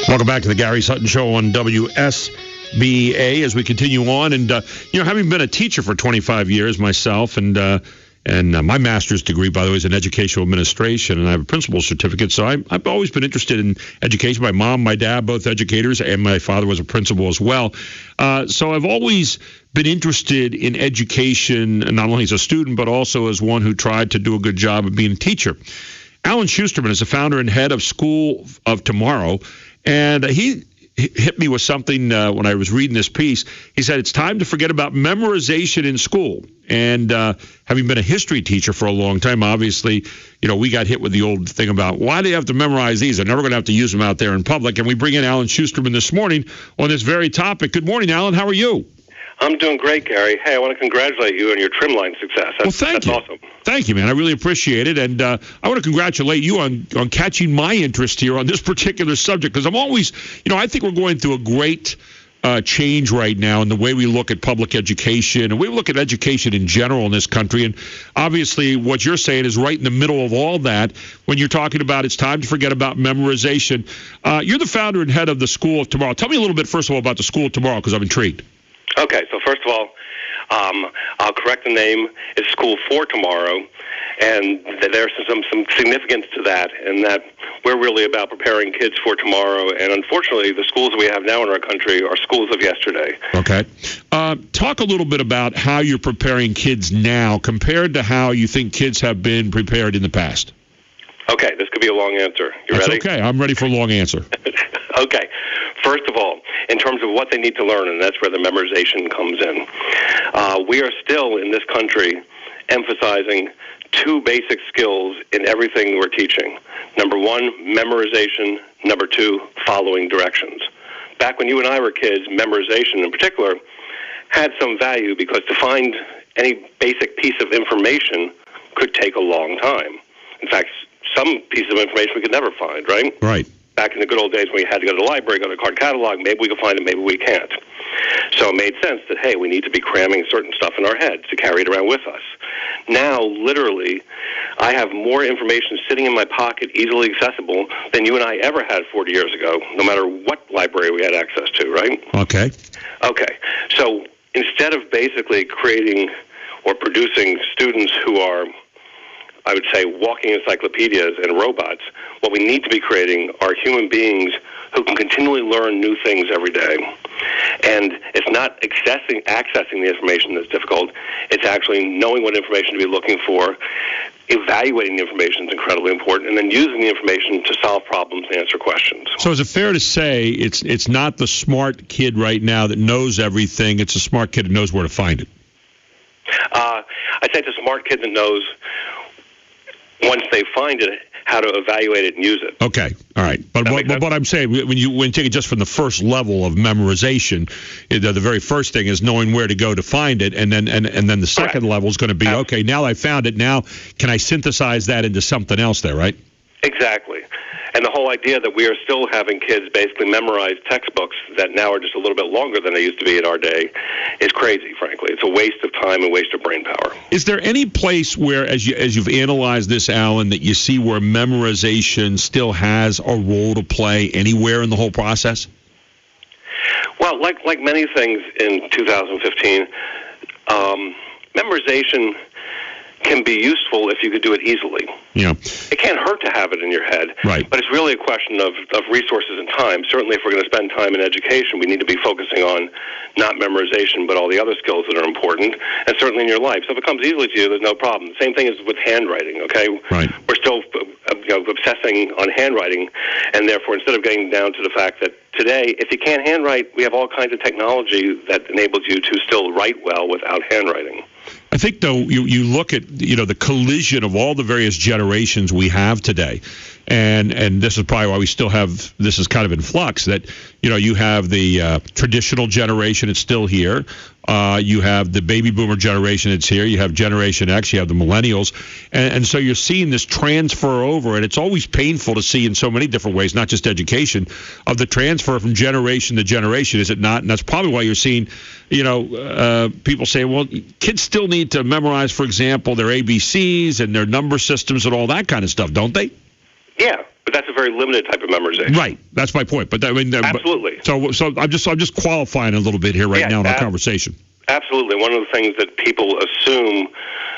Welcome back to the Gary Sutton Show on WSBA as we continue on. And, having been a teacher for 25 years myself, and my master's degree, by the way, is in educational administration, and I have a principal's certificate. So I've always been interested in education. My mom, my dad, both educators, and my father was a principal as well. So I've always been interested in education, not only as a student, but also as one who tried to do a good job of being a teacher. Alan Shusterman is the founder and head of School of Tomorrow, and he hit me with something when I was reading this piece. He said, it's time to forget about memorization in school. And having been a history teacher for a long time, obviously, we got hit with the old thing about, why do you have to memorize these? They're never going to have to use them out there in public. And we bring in Alan Shusterman this morning on this very topic. Good morning, Alan. How are you? I'm doing great, Gary. Hey, I want to congratulate you on your trimline success. That's thank you. Awesome. Thank you, man. I really appreciate it. And I want to congratulate you on catching my interest here on this particular subject, because I'm always, I think we're going through a great change right now in the way we look at public education, and we look at education in general in this country. And obviously what you're saying is right in the middle of all that when you're talking about it's time to forget about memorization. You're the founder and head of the School of Tomorrow. Tell me a little bit, first of all, about the School of Tomorrow, because I'm intrigued. Okay, so first of all, I'll correct the name. It's School for Tomorrow, and there's some significance to that, in that we're really about preparing kids for tomorrow. And unfortunately, the schools that we have now in our country are schools of yesterday. Okay. Talk a little bit about how you're preparing kids now compared to how you think kids have been prepared in the past. Okay, this could be a long answer. You ready? Okay, I'm ready for a long answer. Okay. First of all, in terms of what they need to learn, and that's where the memorization comes in, we are still in this country emphasizing two basic skills in everything we're teaching. Number one, memorization. Number two, following directions. Back when you and I were kids, memorization in particular had some value, because to find any basic piece of information could take a long time. In fact, some pieces of information we could never find, right? Right. Back in the good old days when we had to go to the library, go to a card catalog, maybe we could find it, maybe we can't. So it made sense that, hey, we need to be cramming certain stuff in our heads to carry it around with us. Now, literally, I have more information sitting in my pocket, easily accessible, than you and I ever had 40 years ago, no matter what library we had access to, right? Okay. Okay. So instead of basically creating or producing students who are, I would say, walking encyclopedias and robots, what we need to be creating are human beings who can continually learn new things every day. And it's not accessing the information that's difficult. It's actually knowing what information to be looking for. Evaluating the information is incredibly important, and then using the information to solve problems and answer questions. So is it fair to say it's not the smart kid right now that knows everything, it's a smart kid that knows where to find it? I'd say it's a smart kid that knows, once they find it, how to evaluate it and use it. Okay, all right. But what I'm saying, when you take it just from the first level of memorization, the very first thing is knowing where to go to find it, and then the second level is going to be, okay, now I found it, now can I synthesize that into something else there, right? Exactly. And the whole idea that we are still having kids basically memorize textbooks that now are just a little bit longer than they used to be in our day is crazy, frankly. It's a waste of time and waste of brain power. Is there any place where, as you've analyzed this, Alan, that you see where memorization still has a role to play anywhere in the whole process? Well, like many things in 2015, memorization can be useful if you could do it easily. Yeah. It can't hurt to have it in your head. Right. But it's really a question of resources and time. Certainly if we're going to spend time in education, we need to be focusing on not memorization, but all the other skills that are important, and certainly in your life. So if it comes easily to you, there's no problem. The same thing is with handwriting, okay? Right. We're still obsessing on handwriting, and therefore instead of getting down to the fact that today, if you can't handwrite, we have all kinds of technology that enables you to still write well without handwriting. I think, though, you look at, the collision of all the various generations we have today, and this is probably why we still have, this is kind of in flux, that, you have the traditional generation, it's still here. You have the baby boomer generation, it's here. You have Generation X, you have the millennials. And so you're seeing this transfer over, and it's always painful to see in so many different ways, not just education, of the transfer from generation to generation, is it not? And that's probably why you're seeing, people say, well, kids still need to memorize, for example, their ABCs and their number systems and all that kind of stuff, don't they? Yeah, But that's a very limited type of memorization. Right. That's my point. But I mean, absolutely. So I'm just qualifying a little bit here now in our conversation. Absolutely. One of the things that people assume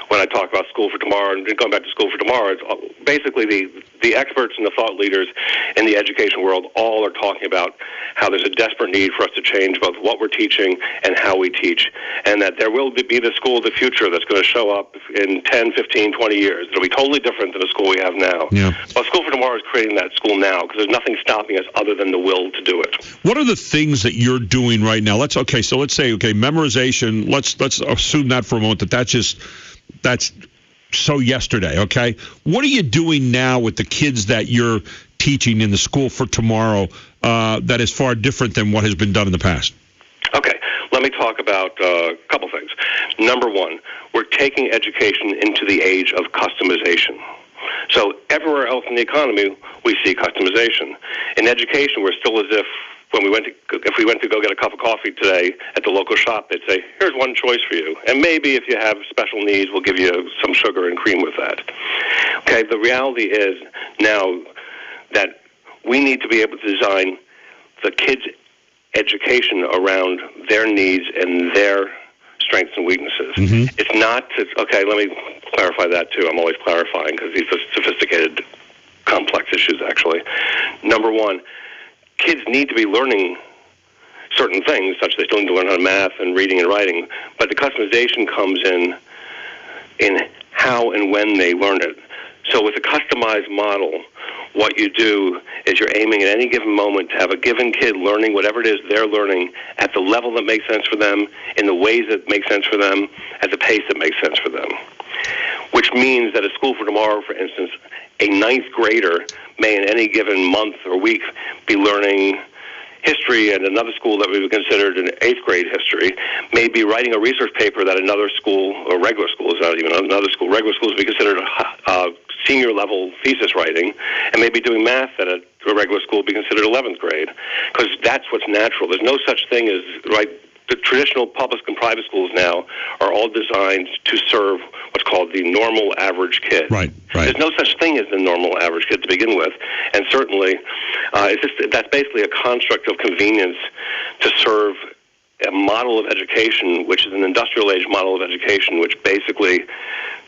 when I talk about School for Tomorrow and going back to School for Tomorrow, it's basically the experts and the thought leaders in the education world all are talking about how there's a desperate need for us to change both what we're teaching and how we teach, and that there will be the school of the future that's going to show up in 10, 15, 20 years. It'll be totally different than the school we have now. Yeah. Well, School for Tomorrow is creating that school now because there's nothing stopping us other than the will to do it. What are the things that you're doing right now? Let's say memorization. Let's assume that for a moment that's so yesterday, okay? What are you doing now with the kids that you're teaching in the School for Tomorrow that is far different than what has been done in the past? Okay, let me talk about a couple things. Number one, we're taking education into the age of customization. So everywhere else in the economy, we see customization. In education, we're still as if if we went to go get a cup of coffee today at the local shop, they'd say, here's one choice for you. And maybe if you have special needs, we'll give you some sugar and cream with that. Okay, the reality is now that we need to be able to design the kids' education around their needs and their strengths and weaknesses. Mm-hmm. It's not okay, let me clarify that too. I'm always clarifying because these are sophisticated, complex issues, actually. Number one, kids need to be learning certain things, such as they still need to learn how to math and reading and writing, but the customization comes in how and when they learn it. So with a customized model, what you do is you're aiming at any given moment to have a given kid learning whatever it is they're learning at the level that makes sense for them, in the ways that make sense for them, at the pace that makes sense for them. Which means that a School for Tomorrow, for instance, a ninth grader may in any given month or week be learning history, and another school that we would consider an eighth grade history may be writing a research paper that another school, or regular school is not even another school, regular schools would be considered senior level thesis writing, and maybe doing math at a regular school would be considered 11th grade, because that's what's natural. There's no such thing as, right, the traditional public and private schools now are all designed to serve what's called the normal average kid. Right. There's no such thing as the normal average kid to begin with, and certainly that's basically a construct of convenience to serve a model of education, which is an industrial age model of education, which basically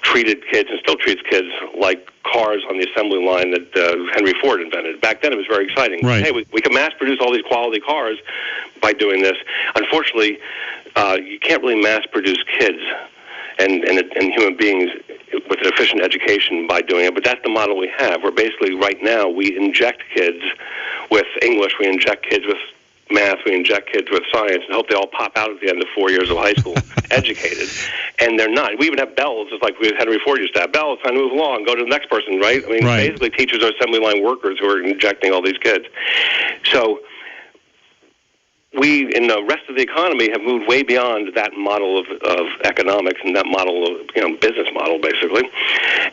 treated kids and still treats kids like cars on the assembly line that Henry Ford invented. Back then it was very exciting. Right. Hey, we can mass produce all these quality cars by doing this. Unfortunately, you can't really mass produce kids and human beings with an efficient education by doing it, but that's the model we have. Where basically right now we inject kids with English, we inject kids with math, we inject kids with science, and hope they all pop out at the end of 4 years of high school educated. And they're not. We even have bells, just like Henry Ford used to have. Bells, time to move along, go to the next person, right? I mean, Basically teachers are assembly line workers who are injecting all these kids. So we, in the rest of the economy, have moved way beyond that model of economics and that model of business model, basically.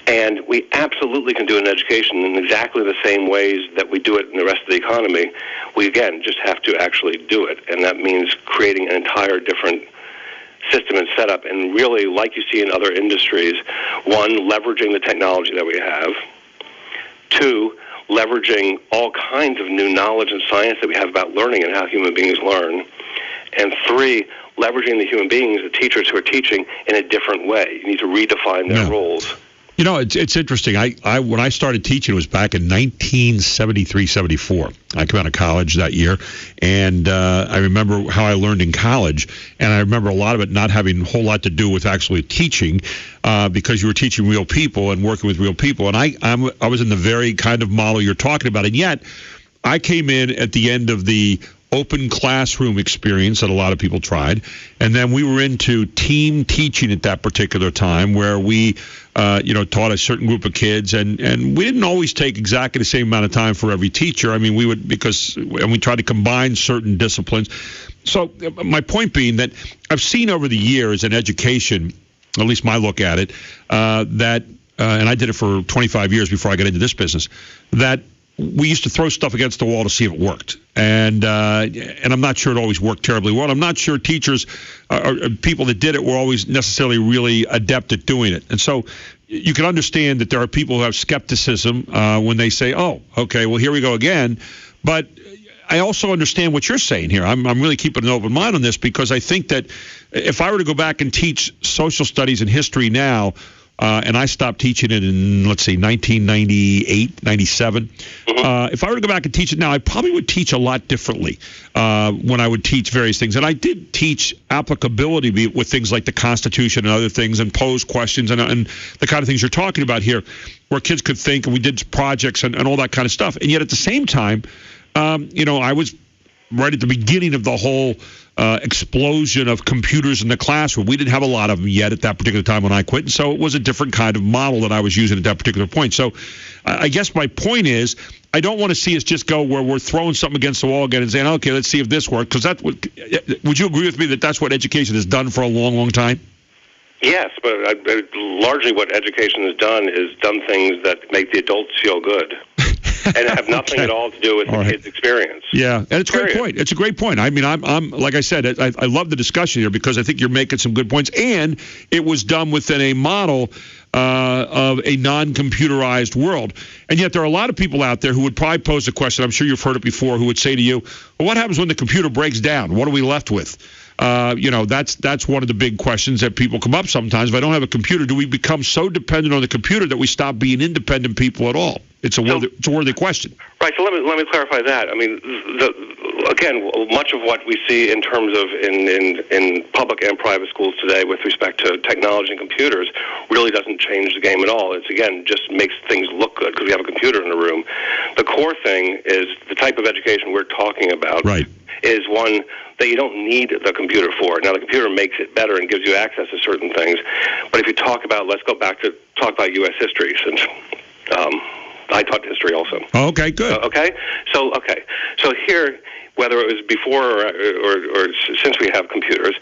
And we absolutely can do an education in exactly the same ways that we do it in the rest of the economy. We, again, just have to actually do it. And that means creating an entire different system and setup. And really, like you see in other industries, one, leveraging the technology that we have. Two, leveraging all kinds of new knowledge and science that we have about learning and how human beings learn. And three, leveraging the human beings, the teachers who are teaching, in a different way. You need to redefine their roles. You know, it's interesting. I when I started teaching, it was back in 1973-74. I came out of college that year, and I remember how I learned in college, and I remember a lot of it not having a whole lot to do with actually teaching, because you were teaching real people and working with real people. And I was in the very kind of model you're talking about, and yet I came in at the end of the open classroom experience that a lot of people tried, and then we were into team teaching at that particular time, where we taught a certain group of kids, and we didn't always take exactly the same amount of time for every teacher. I mean, we tried to combine certain disciplines. So my point being that I've seen over the years in education, at least my look at it, that and I did it for 25 years before I got into this business, that we used to throw stuff against the wall to see if it worked, and I'm not sure it always worked terribly well. I'm not sure teachers or people that did it were always necessarily really adept at doing it. And so you can understand that there are people who have skepticism when they say, "Oh, okay, well here we go again," but I also understand what you're saying here. I'm really keeping an open mind on this because I think that if I were to go back and teach social studies and history now, and I stopped teaching it in, let's say, 1998, 97. If I were to go back and teach it now, I probably would teach a lot differently when I would teach various things. And I did teach applicability with things like the Constitution and other things and pose questions and the kind of things you're talking about here where kids could think, and we did projects and all that kind of stuff. And yet at the same time, I was right at the beginning of the whole explosion of computers in the classroom. We didn't have a lot of them yet at that particular time when I quit, and so it was a different kind of model that I was using at that particular point. So I guess my point is I don't want to see us just go where we're throwing something against the wall again and saying, okay, let's see if this works, because would you agree with me that that's what education has done for a long, long time? Yes, but largely what education has done is done things that make the adults feel good. And have nothing at all to do with the kid's experience. Yeah, and it's a great point. It's a great point. I mean, I'm like I said, I love the discussion here because I think you're making some good points, and it was done within a model of a non-computerized world. And yet there are a lot of people out there who would probably pose a question, I'm sure you've heard it before, who would say to you, well, what happens when the computer breaks down? What are we left with? That's one of the big questions that people come up sometimes. If I don't have a computer, do we become so dependent on the computer that we stop being independent people at all? It's a worthy question. Right. So let me clarify that. I mean, again, much of what we see in terms of in public and private schools today with respect to technology and computers really doesn't change the game at all. It's, again, just makes things look good because we have a computer in the room. The core thing is the type of education we're talking about. Right. Is one that you don't need the computer for. Now, the computer makes it better and gives you access to certain things. But if you talk about, let's go back to talk about U.S. history, since I taught history also. Oh, okay, good. So here, whether it was before or since we have computers,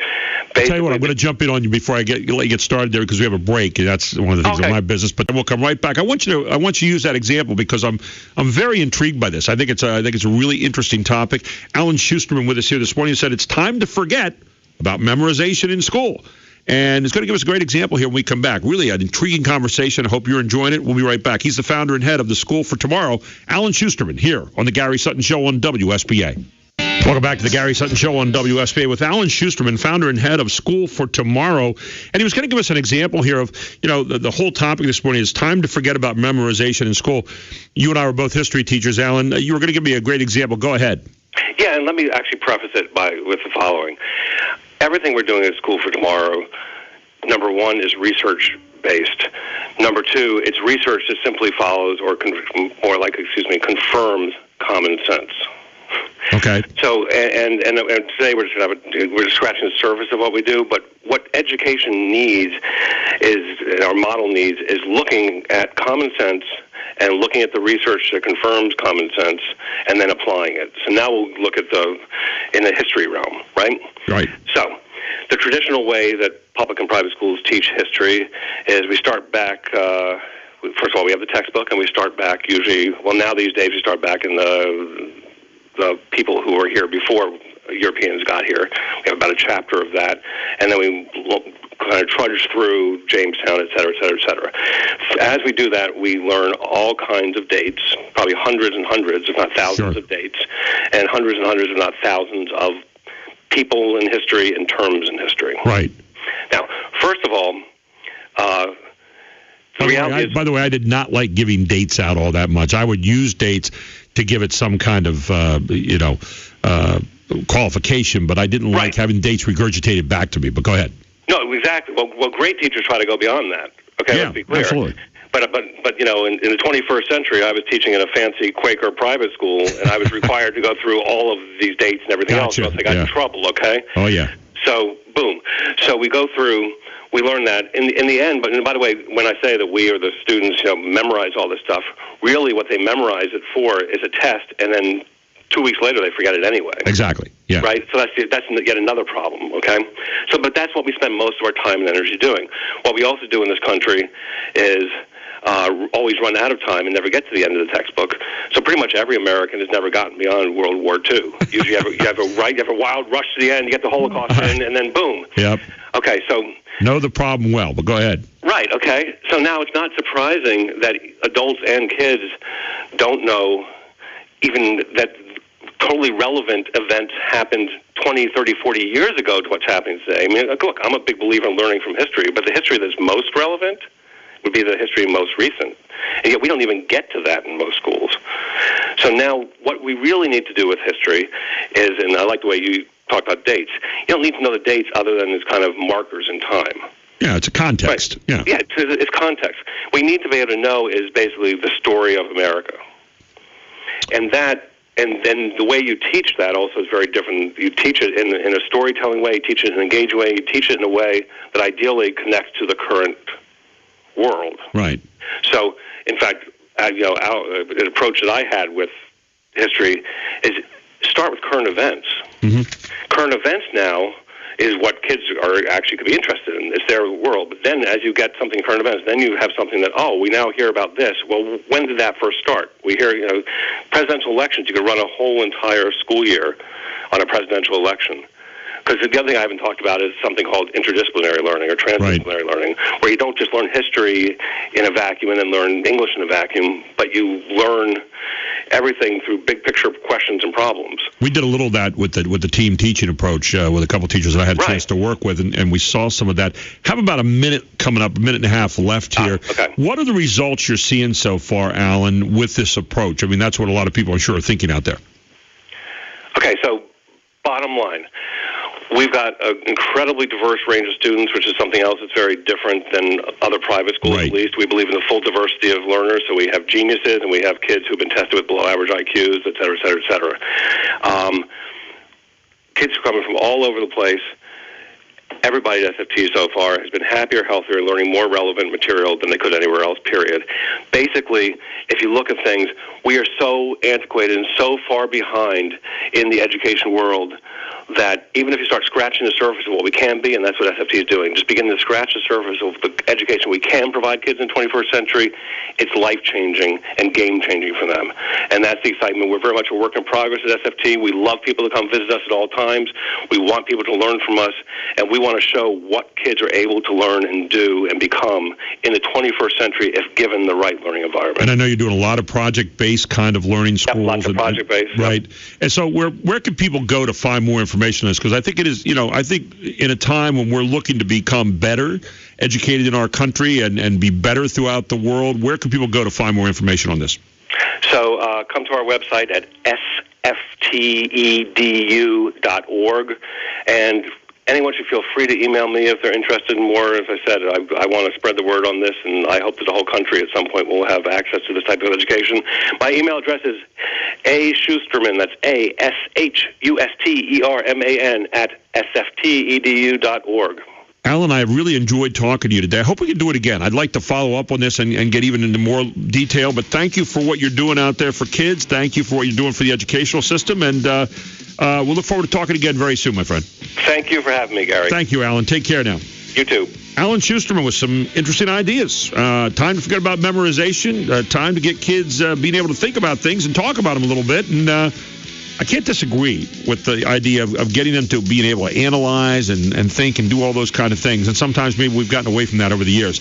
I'll tell you what, I'm going to jump in on you before I let you get started there because we have a break. And that's one of the things of my business. But we'll come right back. I want you to use that example because I'm very intrigued by this. I think it's a really interesting topic. Alan Shusterman with us here this morning said it's time to forget about memorization in school. And it's going to give us a great example here when we come back. Really an intriguing conversation. I hope you're enjoying it. We'll be right back. He's the founder and head of the School for Tomorrow, Alan Shusterman, here on the Gary Sutton Show on WSBA. Welcome back to the Gary Sutton Show on WSBA with Alan Shusterman, founder and head of School for Tomorrow. And he was going to give us an example here of, the whole topic this morning is time to forget about memorization in school. You and I were both history teachers, Alan. You were going to give me a great example. Go ahead. Yeah, and let me actually preface it with the following. Everything we're doing at School for Tomorrow, number one, is research-based. Number two, it's research that simply follows confirms common sense. Okay. So, and today we're just scratching the surface of what we do, but what education needs our model needs is looking at common sense and looking at the research that confirms common sense and then applying it. So now we'll look at in the history realm, right? Right. So the traditional way that public and private schools teach history is we start back, first of all, we have the textbook, and we start back usually, now these days we start back in the people who were here before Europeans got here. We have about a chapter of that, and then we kind of trudge through Jamestown, et cetera, et cetera, et cetera. As we do that, we learn all kinds of dates, probably hundreds and hundreds, if not thousands of dates, and hundreds, if not thousands of people in history and terms in history. Right. Now, first of all, by the way, I did not like giving dates out all that much. I would use dates to give it some kind of, qualification, but I didn't like having dates regurgitated back to me. But go ahead. No, exactly. Well, great teachers try to go beyond that. Okay, let's be clear. Absolutely. But in the 21st century, I was teaching in a fancy Quaker private school, and I was required to go through all of these dates and everything else, or else I got in trouble. Okay. Oh yeah. So boom. So we go through. We learn that in the end. But by the way, when I say that we or the students, memorize all this stuff, really what they memorize it for is a test, and then 2 weeks later they forget it anyway. Exactly. Yeah. Right. So that's yet another problem. Okay. So, but that's what we spend most of our time and energy doing. What we also do in this country is always run out of time and never get to the end of the textbook. So pretty much every American has never gotten beyond World War II. Usually you have a wild rush to the end, you get the Holocaust in, and then boom. Yep. Okay, so... Know the problem well, but go ahead. Right, okay. So now it's not surprising that adults and kids don't know even that totally relevant events happened 20, 30, 40 years ago to what's happening today. I mean, look, I'm a big believer in learning from history, but the history that's most relevant would be the history most recent. And yet we don't even get to that in most schools. So now what we really need to do with history is, and I like the way you talk about dates, you don't need to know the dates other than as kind of markers in time. Yeah, it's a context. Right. Yeah, it's context. What we need to be able to know is basically the story of America. And then the way you teach that also is very different. You teach it in a storytelling way, you teach it in an engaging way, you teach it in a way that ideally connects to the current world. Right. So, in fact, an approach that I had with history is start with current events. Mm-hmm. Current events now is what kids are actually could be interested in. It's their world. But then as you get something current events, then you have something that, we now hear about this. Well, when did that first start? We hear, presidential elections, you could run a whole entire school year on a presidential election. Because the other thing I haven't talked about is something called interdisciplinary learning or transdisciplinary learning, where you don't just learn history in a vacuum and then learn English in a vacuum, but you learn everything through big picture questions and problems. We did a little of that with the team teaching approach with a couple teachers that I had a chance to work with, and we saw some of that. Have about a minute coming up, a minute and a half left here. Okay. What are the results you're seeing so far, Alan, with this approach? I mean, that's what a lot of people, I'm sure, are thinking out there. Okay, so bottom line. We've got an incredibly diverse range of students, which is something else that's very different than other private schools, at least. We believe in the full diversity of learners, so we have geniuses and we have kids who've been tested with below-average IQs, et cetera, et cetera, et cetera. Kids are coming from all over the place. Everybody at SFT so far has been happier, healthier, learning more relevant material than they could anywhere else, period. Basically, if you look at things, we are so antiquated and so far behind in the education world that even if you start scratching the surface of what we can be, and that's what SFT is doing, just begin to scratch the surface of the education we can provide kids in the 21st century, it's life-changing and game-changing for them. And that's the excitement. We're very much a work in progress at SFT. We love people to come visit us at all times. We want people to learn from us, and we want to show what kids are able to learn and do and become in the 21st century if given the right learning environment. And I know you're doing a lot of project-based kind of learning schools. Yep, lots of project-based. Right. Yep. And so where can people go to find more information on this? Because I think it is, I think in a time when we're looking to become better educated in our country and be better throughout the world, where can people go to find more information on this? So come to our website at sftedu.org, and anyone should feel free to email me if they're interested in more. As I said, I want to spread the word on this, and I hope that the whole country at some point will have access to this type of education. My email address is Shusterman, that's ASHUSTERMAN @sftedu.org. Alan, I really enjoyed talking to you today. I hope we can do it again. I'd like to follow up on this and get even into more detail, but thank you for what you're doing out there for kids. Thank you for what you're doing for the educational system, and we'll look forward to talking again very soon, my friend. Thank you for having me, Gary. Thank you, Alan. Take care now. You too. Alan Shusterman with some interesting ideas. Time to forget about memorization. Time to get kids being able to think about things and talk about them a little bit. And I can't disagree with the idea of getting them to being able to analyze and think and do all those kind of things. And sometimes maybe we've gotten away from that over the years.